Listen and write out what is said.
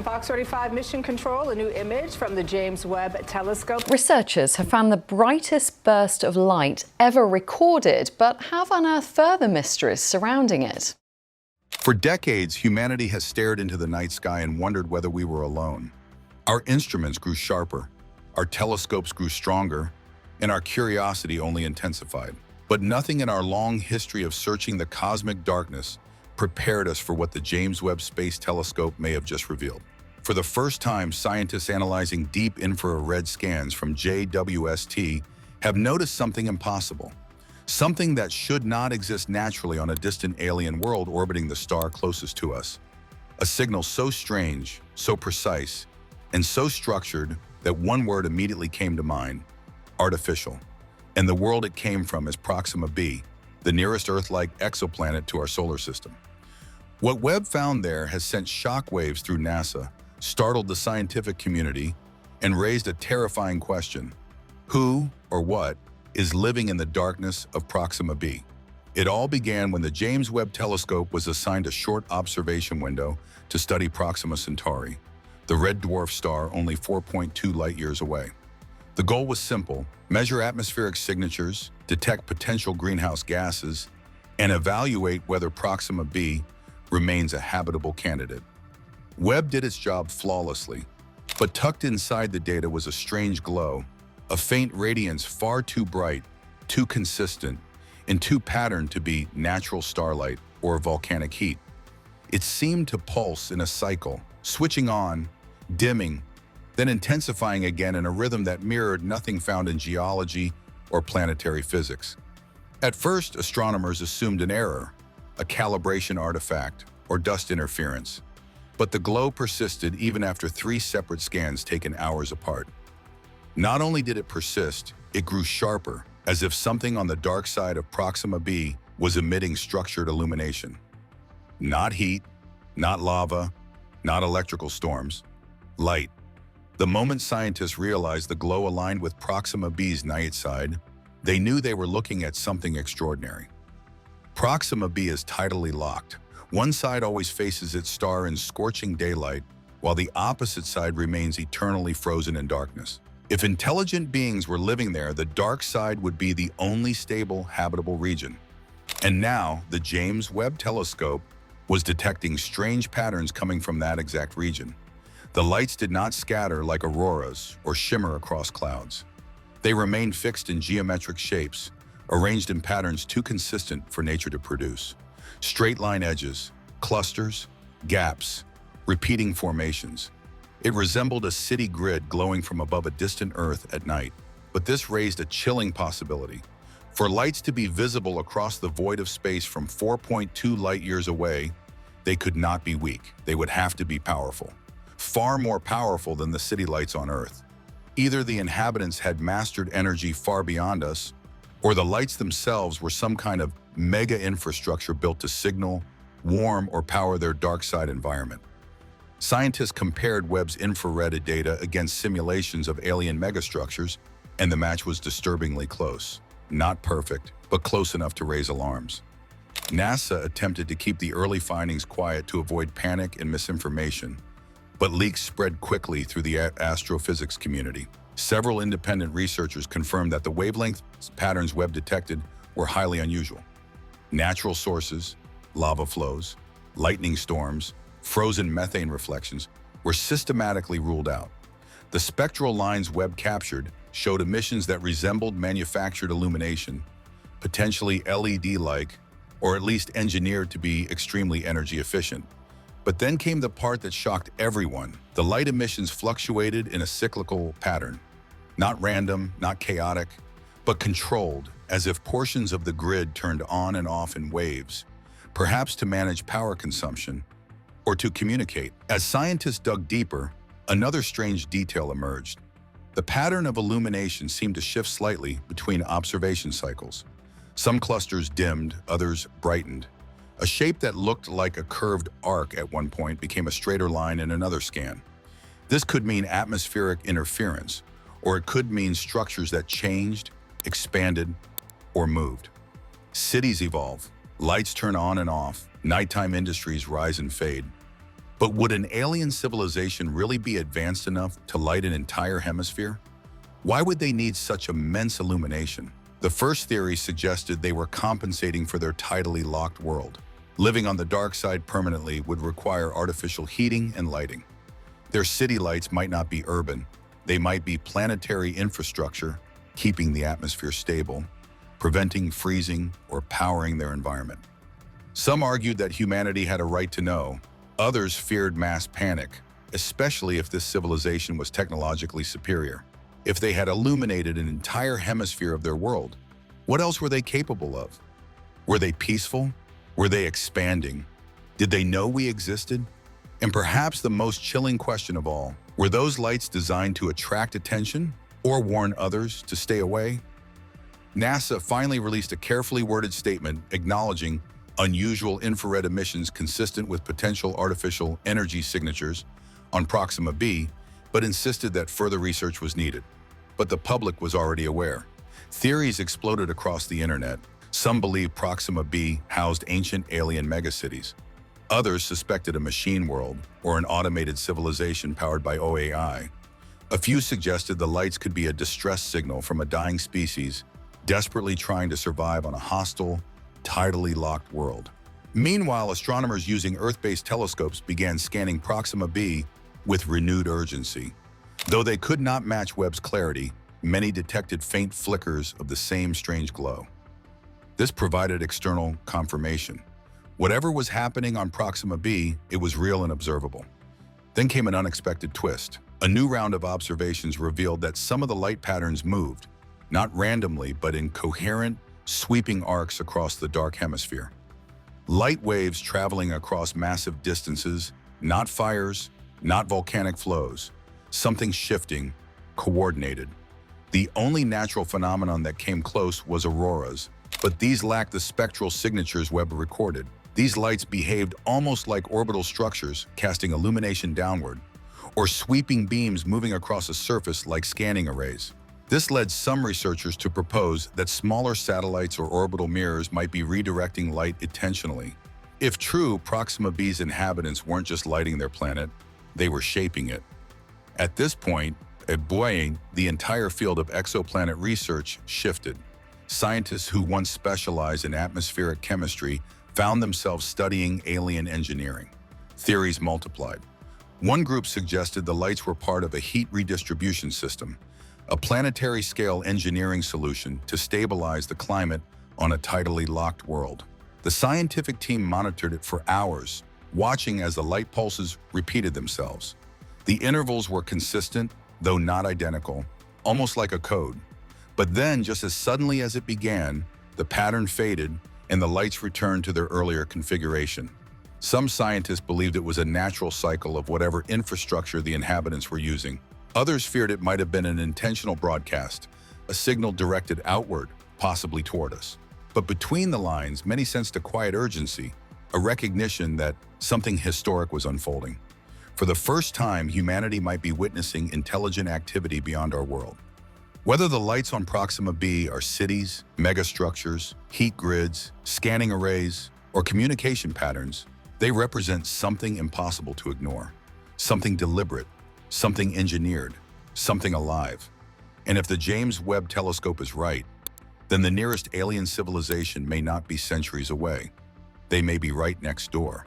Fox 35 Mission Control, a new image from the James Webb Telescope. Researchers have found the brightest burst of light ever recorded, but have unearthed further mysteries surrounding it. For decades, humanity has stared into the night sky and wondered whether we were alone. Our instruments grew sharper, our telescopes grew stronger, and our curiosity only intensified. But nothing in our long history of searching the cosmic darkness prepared us for what the James Webb Space Telescope may have just revealed. For the first time, scientists analyzing deep infrared scans from JWST have noticed something impossible, something that should not exist naturally on a distant alien world orbiting the star closest to us. A signal so strange, so precise, and so structured that one word immediately came to mind: artificial. And the world it came from is Proxima B, the nearest Earth-like exoplanet to our solar system. What Webb found there has sent shockwaves through NASA, startled the scientific community, and raised a terrifying question: who or what is living in the darkness of Proxima B? It all began when the James Webb Telescope was assigned a short observation window to study Proxima Centauri, the red dwarf star only 4.2 light-years away. The goal was simple: measure atmospheric signatures, detect potential greenhouse gases, and evaluate whether Proxima B remains a habitable candidate. Webb did its job flawlessly, but tucked inside the data was a strange glow, a faint radiance far too bright, too consistent, and too patterned to be natural starlight or volcanic heat. It seemed to pulse in a cycle, switching on, dimming, then intensifying again in a rhythm that mirrored nothing found in geology or planetary physics. At first, astronomers assumed an error, a calibration artifact, or dust interference. But the glow persisted even after 3 separate scans taken hours apart. Not only did it persist, it grew sharper, as if something on the dark side of Proxima B was emitting structured illumination. Not heat, not lava, not electrical storms. Light. The moment scientists realized the glow aligned with Proxima B's nightside, they knew they were looking at something extraordinary. Proxima B is tidally locked. One side always faces its star in scorching daylight, while the opposite side remains eternally frozen in darkness. If intelligent beings were living there, the dark side would be the only stable, habitable region. And now, the James Webb Telescope was detecting strange patterns coming from that exact region. The lights did not scatter like auroras or shimmer across clouds. They remained fixed in geometric shapes, arranged in patterns too consistent for nature to produce. Straight-line edges, clusters, gaps, repeating formations. It resembled a city grid glowing from above a distant Earth at night. But this raised a chilling possibility. For lights to be visible across the void of space from 4.2 light-years away, they could not be weak. They would have to be powerful. Far more powerful than the city lights on Earth. Either the inhabitants had mastered energy far beyond us, or the lights themselves were some kind of mega infrastructure built to signal, warm, or power their dark side environment. Scientists compared Webb's infrared data against simulations of alien megastructures, and the match was disturbingly close. Not perfect, but close enough to raise alarms. NASA attempted to keep the early findings quiet to avoid panic and misinformation, but leaks spread quickly through the astrophysics community. Several independent researchers confirmed that the wavelength patterns Webb detected were highly unusual. Natural sources, lava flows, lightning storms, frozen methane reflections were systematically ruled out. The spectral lines Webb captured showed emissions that resembled manufactured illumination, potentially LED-like, or at least engineered to be extremely energy efficient. But then came the part that shocked everyone. The light emissions fluctuated in a cyclical pattern. Not random, not chaotic, but controlled, as if portions of the grid turned on and off in waves, perhaps to manage power consumption or to communicate. As scientists dug deeper, another strange detail emerged. The pattern of illumination seemed to shift slightly between observation cycles. Some clusters dimmed, others brightened. A shape that looked like a curved arc at one point became a straighter line in another scan. This could mean atmospheric interference, or it could mean structures that changed, expanded, or moved. Cities evolve, lights turn on and off, nighttime industries rise and fade. But would an alien civilization really be advanced enough to light an entire hemisphere? Why would they need such immense illumination? The first theory suggested they were compensating for their tidally locked world. Living on the dark side permanently would require artificial heating and lighting. Their city lights might not be urban. They might be planetary infrastructure, keeping the atmosphere stable, preventing freezing or powering their environment. Some argued that humanity had a right to know. Others feared mass panic, especially if this civilization was technologically superior. If they had illuminated an entire hemisphere of their world, what else were they capable of? Were they peaceful? Were they expanding? Did they know we existed? And perhaps the most chilling question of all, were those lights designed to attract attention or warn others to stay away? NASA finally released a carefully worded statement acknowledging unusual infrared emissions consistent with potential artificial energy signatures on Proxima B, but insisted that further research was needed. But the public was already aware. Theories exploded across the internet. Some believed Proxima B housed ancient alien megacities. Others suspected a machine world or an automated civilization powered by OAI. A few suggested the lights could be a distress signal from a dying species desperately trying to survive on a hostile, tidally locked world. Meanwhile, astronomers using Earth-based telescopes began scanning Proxima B with renewed urgency. Though they could not match Webb's clarity, many detected faint flickers of the same strange glow. This provided external confirmation. Whatever was happening on Proxima B, it was real and observable. Then came an unexpected twist. A new round of observations revealed that some of the light patterns moved, not randomly, but in coherent, sweeping arcs across the dark hemisphere. Light waves traveling across massive distances, not fires, not volcanic flows, something shifting, coordinated. The only natural phenomenon that came close was auroras, but these lacked the spectral signatures Webb recorded. These lights behaved almost like orbital structures, casting illumination downward, or sweeping beams moving across a surface like scanning arrays. This led some researchers to propose that smaller satellites or orbital mirrors might be redirecting light intentionally. If true, Proxima B's inhabitants weren't just lighting their planet, they were shaping it. At this point, the entire field of exoplanet research shifted. Scientists who once specialized in atmospheric chemistry found themselves studying alien engineering. Theories multiplied. One group suggested the lights were part of a heat redistribution system, a planetary-scale engineering solution to stabilize the climate on a tidally locked world. The scientific team monitored it for hours, watching as the light pulses repeated themselves. The intervals were consistent, though not identical, almost like a code. But then, just as suddenly as it began, the pattern faded and the lights returned to their earlier configuration. Some scientists believed it was a natural cycle of whatever infrastructure the inhabitants were using. Others feared it might have been an intentional broadcast, a signal directed outward, possibly toward us. But between the lines, many sensed a quiet urgency, a recognition that something historic was unfolding. For the first time, humanity might be witnessing intelligent activity beyond our world. Whether the lights on Proxima B are cities, megastructures, heat grids, scanning arrays, or communication patterns, they represent something impossible to ignore, something deliberate, something engineered, something alive. And if the James Webb Telescope is right, then the nearest alien civilization may not be centuries away. They may be right next door.